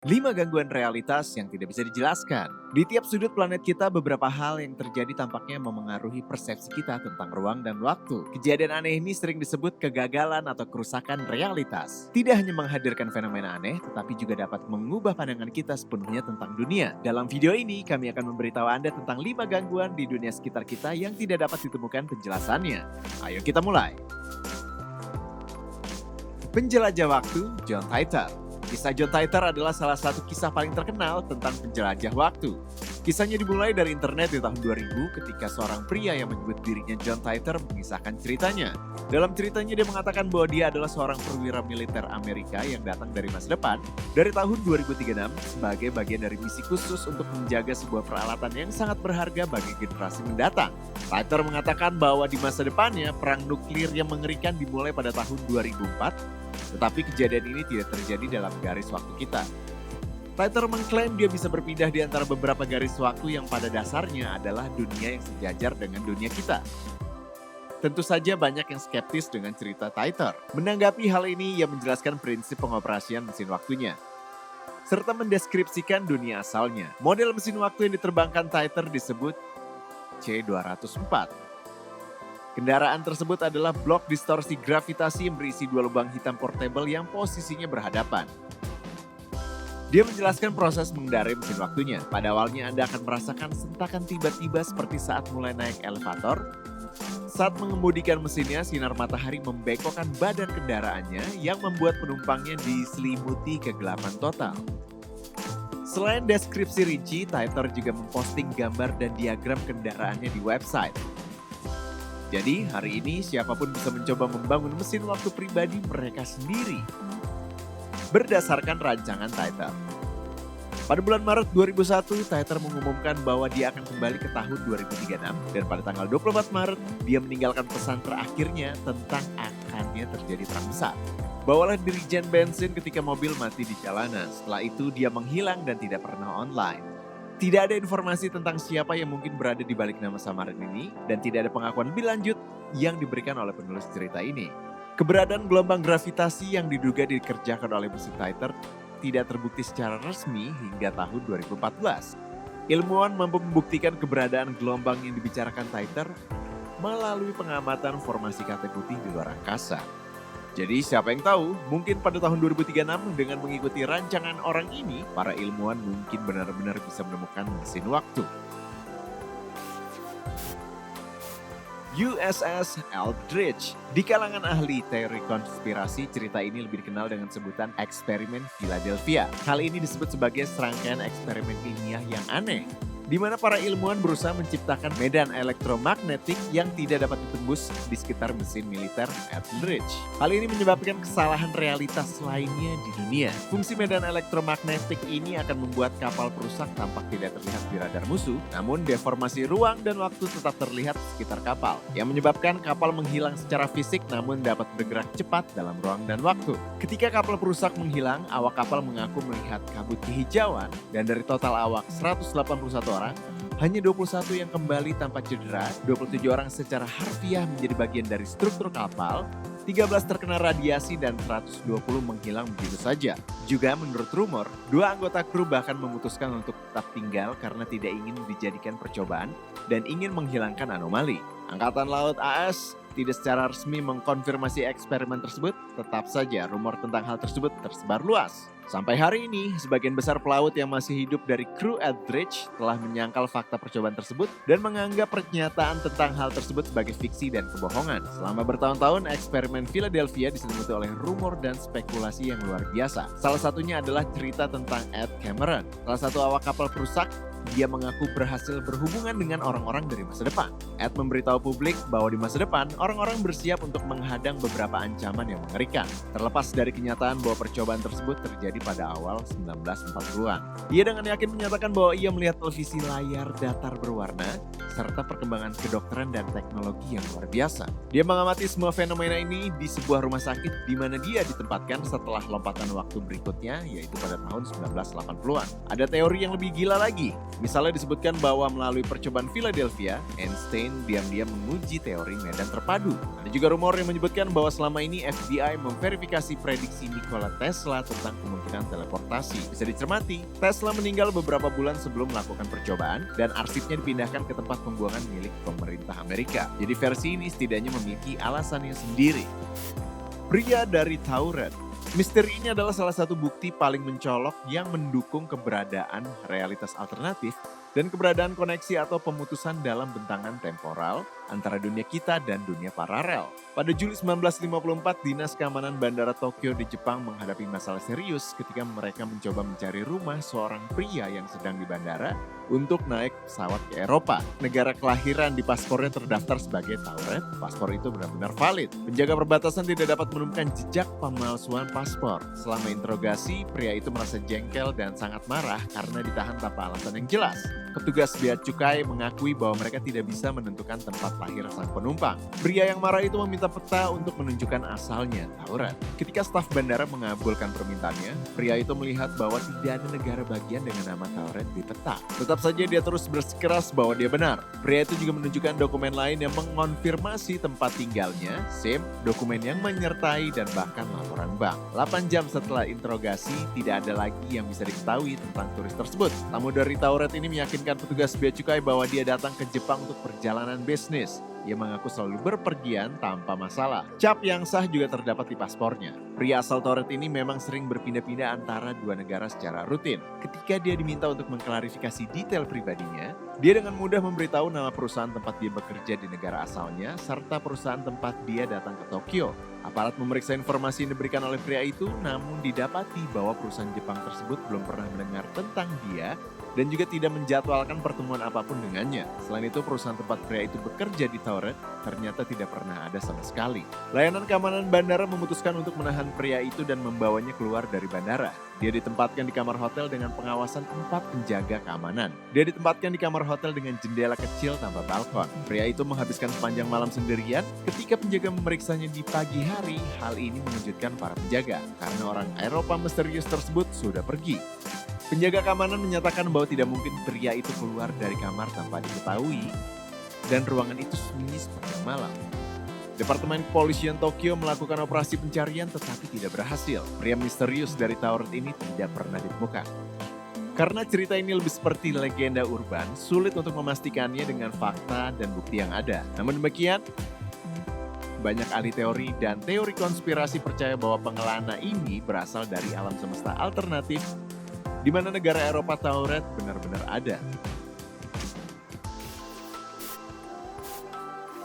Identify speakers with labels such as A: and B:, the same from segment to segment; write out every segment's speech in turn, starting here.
A: 5 gangguan realitas yang tidak bisa dijelaskan. Di tiap sudut planet kita, beberapa hal yang terjadi tampaknya memengaruhi persepsi kita tentang ruang dan waktu. Kejadian aneh ini sering disebut kegagalan atau kerusakan realitas. Tidak hanya menghadirkan fenomena aneh, tetapi juga dapat mengubah pandangan kita sepenuhnya tentang dunia. Dalam video ini, kami akan memberitahu Anda tentang 5 gangguan di dunia sekitar kita yang tidak dapat ditemukan penjelasannya. Ayo kita mulai. Penjelajah waktu, John Titor. Kisah John Titor adalah salah satu kisah paling terkenal tentang penjelajah waktu. Kisahnya dimulai dari internet di tahun 2000 ketika seorang pria yang menyebut dirinya John Titor mengisahkan ceritanya. Dalam ceritanya dia mengatakan bahwa dia adalah seorang perwira militer Amerika yang datang dari masa depan dari tahun 2036 sebagai bagian dari misi khusus untuk menjaga sebuah peralatan yang sangat berharga bagi generasi mendatang. Titor mengatakan bahwa di masa depannya perang nuklir yang mengerikan dimulai pada tahun 2004. Tetapi kejadian ini tidak terjadi dalam garis waktu kita. Titor mengklaim dia bisa berpindah di antara beberapa garis waktu yang pada dasarnya adalah dunia yang sejajar dengan dunia kita. Tentu saja banyak yang skeptis dengan cerita Titor. Menanggapi hal ini, ia menjelaskan prinsip pengoperasian mesin waktunya, serta mendeskripsikan dunia asalnya. Model mesin waktu yang diterbangkan Titor disebut C204. Kendaraan tersebut adalah blok distorsi gravitasi yang berisi 2 lubang hitam portable yang posisinya berhadapan. Dia menjelaskan proses mengendarai mesin waktunya. Pada awalnya Anda akan merasakan sentakan tiba-tiba seperti saat mulai naik elevator. Saat mengemudikan mesinnya, sinar matahari membengkokkan badan kendaraannya yang membuat penumpangnya diselimuti kegelapan total. Selain deskripsi rinci, Titor juga memposting gambar dan diagram kendaraannya di website. Jadi hari ini siapapun bisa mencoba membangun mesin waktu pribadi mereka sendiri berdasarkan rancangan Titor. Pada bulan Maret 2001, Titor mengumumkan bahwa dia akan kembali ke tahun 2036 dan pada tanggal 24 Maret dia meninggalkan pesan terakhirnya tentang akannya terjadi perang besar. Bawalah dirijen bensin ketika mobil mati di jalanan. Setelah itu dia menghilang dan tidak pernah online. Tidak ada informasi tentang siapa yang mungkin berada di balik nama samaran ini dan tidak ada pengakuan lebih lanjut yang diberikan oleh penulis cerita ini. Keberadaan gelombang gravitasi yang diduga dikerjakan oleh mesin Titor tidak terbukti secara resmi hingga tahun 2014. Ilmuwan mampu membuktikan keberadaan gelombang yang dibicarakan Titor melalui pengamatan formasi kate putih di luar angkasa. Jadi siapa yang tahu, mungkin pada tahun 2036 dengan mengikuti rancangan orang ini, para ilmuwan mungkin benar-benar bisa menemukan mesin waktu. USS Eldridge. Di kalangan ahli teori konspirasi, cerita ini lebih dikenal dengan sebutan eksperimen Philadelphia. Hal ini disebut sebagai serangkaian eksperimen ilmiah yang aneh, di mana para ilmuwan berusaha menciptakan medan elektromagnetik yang tidak dapat ditembus di sekitar mesin militer Eldridge. Hal ini menyebabkan kesalahan realitas lainnya di dunia. Fungsi medan elektromagnetik ini akan membuat kapal perusak tampak tidak terlihat di radar musuh, namun deformasi ruang dan waktu tetap terlihat di sekitar kapal, yang menyebabkan kapal menghilang secara fisik namun dapat bergerak cepat dalam ruang dan waktu. Ketika kapal perusak menghilang, awak kapal mengaku melihat kabut kehijauan dan dari total awak 181 orang, hanya 21 yang kembali tanpa cedera, 27 orang secara harfiah menjadi bagian dari struktur kapal, 13 terkena radiasi dan 120 menghilang begitu saja. Juga menurut rumor, 2 anggota kru bahkan memutuskan untuk tetap tinggal karena tidak ingin dijadikan percobaan dan ingin menghilangkan anomali. Angkatan Laut AS tidak secara resmi mengkonfirmasi eksperimen tersebut, tetap saja rumor tentang hal tersebut tersebar luas. Sampai hari ini, sebagian besar pelaut yang masih hidup dari kru Eldridge telah menyangkal fakta percobaan tersebut dan menganggap pernyataan tentang hal tersebut sebagai fiksi dan kebohongan. Selama bertahun-tahun, eksperimen Philadelphia diselimuti oleh rumor dan spekulasi yang luar biasa. Salah satunya adalah cerita tentang Ed Cameron, salah satu awak kapal perusak. Dia mengaku berhasil berhubungan dengan orang-orang dari masa depan. Ed memberitahu publik bahwa di masa depan, orang-orang bersiap untuk menghadang beberapa ancaman yang mengerikan. Terlepas dari kenyataan bahwa percobaan tersebut terjadi pada awal 1940-an. Ia dengan yakin menyatakan bahwa ia melihat televisi layar datar berwarna, serta perkembangan kedokteran dan teknologi yang luar biasa. Dia mengamati semua fenomena ini di sebuah rumah sakit di mana dia ditempatkan setelah lompatan waktu berikutnya, yaitu pada tahun 1980-an. Ada teori yang lebih gila lagi. Misalnya disebutkan bahwa melalui percobaan Philadelphia, Einstein diam-diam menguji teori medan terpadu. Ada juga rumor yang menyebutkan bahwa selama ini FBI memverifikasi prediksi Nikola Tesla tentang kemungkinan teleportasi. Bisa dicermati, Tesla meninggal beberapa bulan sebelum melakukan percobaan dan arsipnya dipindahkan ke tempat pembuangan milik pemerintah Amerika. Jadi versi ini setidaknya memiliki alasannya sendiri. Pria dari Tauret. Misteri ini adalah salah satu bukti paling mencolok yang mendukung keberadaan realitas alternatif dan keberadaan koneksi atau pemutusan dalam bentangan temporal antara dunia kita dan dunia paralel. Pada Juli 1954, Dinas Keamanan Bandara Tokyo di Jepang menghadapi masalah serius ketika mereka mencoba mencari rumah seorang pria yang sedang di bandara untuk naik pesawat ke Eropa. Negara kelahiran di paspornya terdaftar sebagai Tauret, paspor itu benar-benar valid. Penjaga perbatasan tidak dapat menemukan jejak pemalsuan paspor. Selama interogasi, pria itu merasa jengkel dan sangat marah karena ditahan tanpa alasan yang jelas. Petugas bea cukai mengakui bahwa mereka tidak bisa menentukan tempat lahir sang penumpang. Pria yang marah itu meminta peta untuk menunjukkan asalnya, Tauret. Ketika staf bandara mengabulkan permintaannya, pria itu melihat bahwa tidak ada negara bagian dengan nama Tauret di peta. Tetap saja dia terus bersikeras bahwa dia benar. Pria itu juga menunjukkan dokumen lain yang mengonfirmasi tempat tinggalnya, SIM, dokumen yang menyertai, dan bahkan laporan bank. 8 jam setelah interogasi, tidak ada lagi yang bisa diketahui tentang turis tersebut. Tamu dari Tauret ini meyakinkan petugas bea cukai bahwa dia datang ke Jepang untuk perjalanan bisnis. Ia mengaku selalu berpergian tanpa masalah. Cap yang sah juga terdapat di paspornya. Pria asal Tauret ini memang sering berpindah-pindah antara dua negara secara rutin. Ketika dia diminta untuk mengklarifikasi detail pribadinya, dia dengan mudah memberitahu nama perusahaan tempat dia bekerja di negara asalnya, serta perusahaan tempat dia datang ke Tokyo. Aparat memeriksa informasi yang diberikan oleh pria itu, namun didapati bahwa perusahaan Jepang tersebut belum pernah mendengar tentang dia dan juga tidak menjadwalkan pertemuan apapun dengannya. Selain itu, perusahaan tempat pria itu bekerja di Tauret ternyata tidak pernah ada sama sekali. Layanan keamanan bandara memutuskan untuk menahan pria itu dan membawanya keluar dari bandara. Dia ditempatkan di kamar hotel dengan pengawasan 4 penjaga keamanan. Dia ditempatkan di kamar hotel dengan jendela kecil tanpa balkon. Pria itu menghabiskan sepanjang malam sendirian. Ketika penjaga memeriksanya di pagi hari, hal ini mengejutkan para penjaga karena orang Eropa misterius tersebut sudah pergi. Penjaga keamanan menyatakan bahwa tidak mungkin pria itu keluar dari kamar tanpa diketahui dan ruangan itu sunyi sepanjang malam. Departemen Kepolisian Tokyo melakukan operasi pencarian tetapi tidak berhasil. Pria misterius dari Tauret ini tidak pernah ditemukan. Karena cerita ini lebih seperti legenda urban, sulit untuk memastikannya dengan fakta dan bukti yang ada. Namun demikian, banyak ahli teori dan teori konspirasi percaya bahwa pengelana ini berasal dari alam semesta alternatif di mana negara Eropa Tauret benar-benar ada.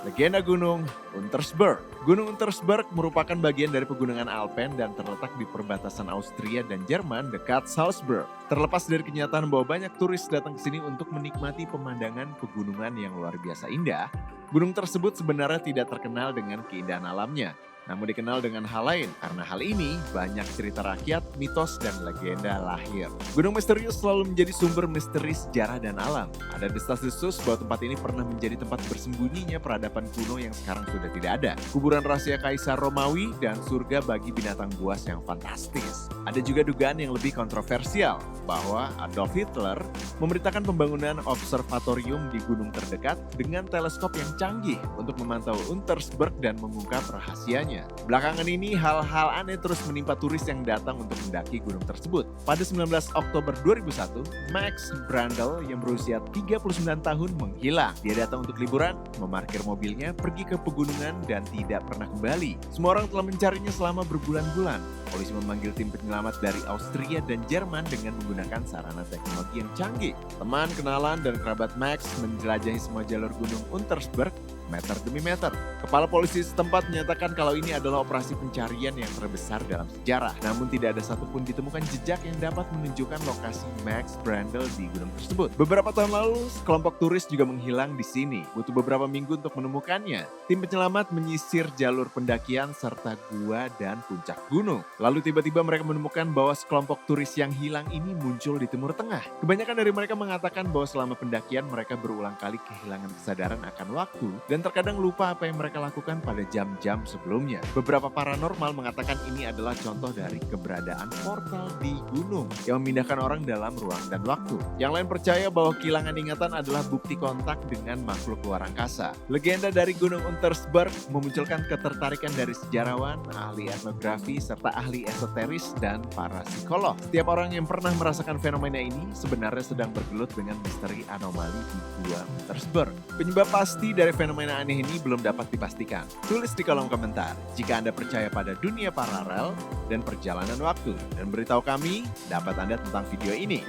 A: Legenda Gunung Untersberg. Gunung Untersberg merupakan bagian dari pegunungan Alpen dan terletak di perbatasan Austria dan Jerman dekat Salzburg. Terlepas dari kenyataan bahwa banyak turis datang ke sini untuk menikmati pemandangan pegunungan yang luar biasa indah, gunung tersebut sebenarnya tidak terkenal dengan keindahan alamnya, namun dikenal dengan hal lain. Karena hal ini, banyak cerita rakyat, mitos, dan legenda lahir. Gunung misterius selalu menjadi sumber misteri sejarah dan alam. Ada desas-desus bahwa tempat ini pernah menjadi tempat bersembunyinya peradaban kuno yang sekarang sudah tidak ada. Kuburan rahasia Kaisar Romawi dan surga bagi binatang buas yang fantastis. Ada juga dugaan yang lebih kontroversial, bahwa Adolf Hitler memerintahkan pembangunan observatorium di gunung terdekat dengan teleskop yang canggih untuk memantau Untersberg dan mengungkap rahasianya. Belakangan ini, hal-hal aneh terus menimpa turis yang datang untuk mendaki gunung tersebut. Pada 19 Oktober 2001, Max Brandel yang berusia 39 tahun menghilang. Dia datang untuk liburan, memarkir mobilnya, pergi ke pegunungan, dan tidak pernah kembali. Semua orang telah mencarinya selama berbulan-bulan. Polisi memanggil tim penyelamat dari Austria dan Jerman dengan menggunakan sarana teknologi yang canggih. Teman, kenalan, dan kerabat Max menjelajahi semua jalur gunung Untersberg meter demi meter. Kepala polisi setempat menyatakan kalau ini adalah operasi pencarian yang terbesar dalam sejarah. Namun tidak ada satupun ditemukan jejak yang dapat menunjukkan lokasi Max Brandel di gunung tersebut. Beberapa tahun lalu, sekelompok turis juga menghilang di sini. Butuh beberapa minggu untuk menemukannya. Tim penyelamat menyisir jalur pendakian serta gua dan puncak gunung. Lalu tiba-tiba mereka menemukan bahwa sekelompok turis yang hilang ini muncul di Timur Tengah. Kebanyakan dari mereka mengatakan bahwa selama pendakian mereka berulang kali kehilangan kesadaran akan waktu dan dan terkadang lupa apa yang mereka lakukan pada jam-jam sebelumnya. Beberapa paranormal mengatakan ini adalah contoh dari keberadaan portal di gunung yang memindahkan orang dalam ruang dan waktu. Yang lain percaya bahwa kehilangan ingatan adalah bukti kontak dengan makhluk luar angkasa. Legenda dari Gunung Untersberg memunculkan ketertarikan dari sejarawan, ahli etnografi, serta ahli esoteris dan para psikolog. Setiap orang yang pernah merasakan fenomena ini sebenarnya sedang bergelut dengan misteri anomali di Gua Untersberg. Penyebab pasti dari fenomena aneh ini belum dapat dipastikan. Tulis di kolom komentar jika Anda percaya pada dunia paralel dan perjalanan waktu, dan beritahu kami pendapat Anda tentang video ini.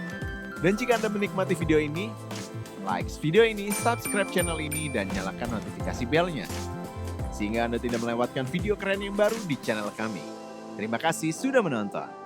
A: Dan jika Anda menikmati video ini, like video ini, subscribe channel ini, dan nyalakan notifikasi belnya, sehingga Anda tidak melewatkan video keren yang baru di channel kami. Terima kasih sudah menonton.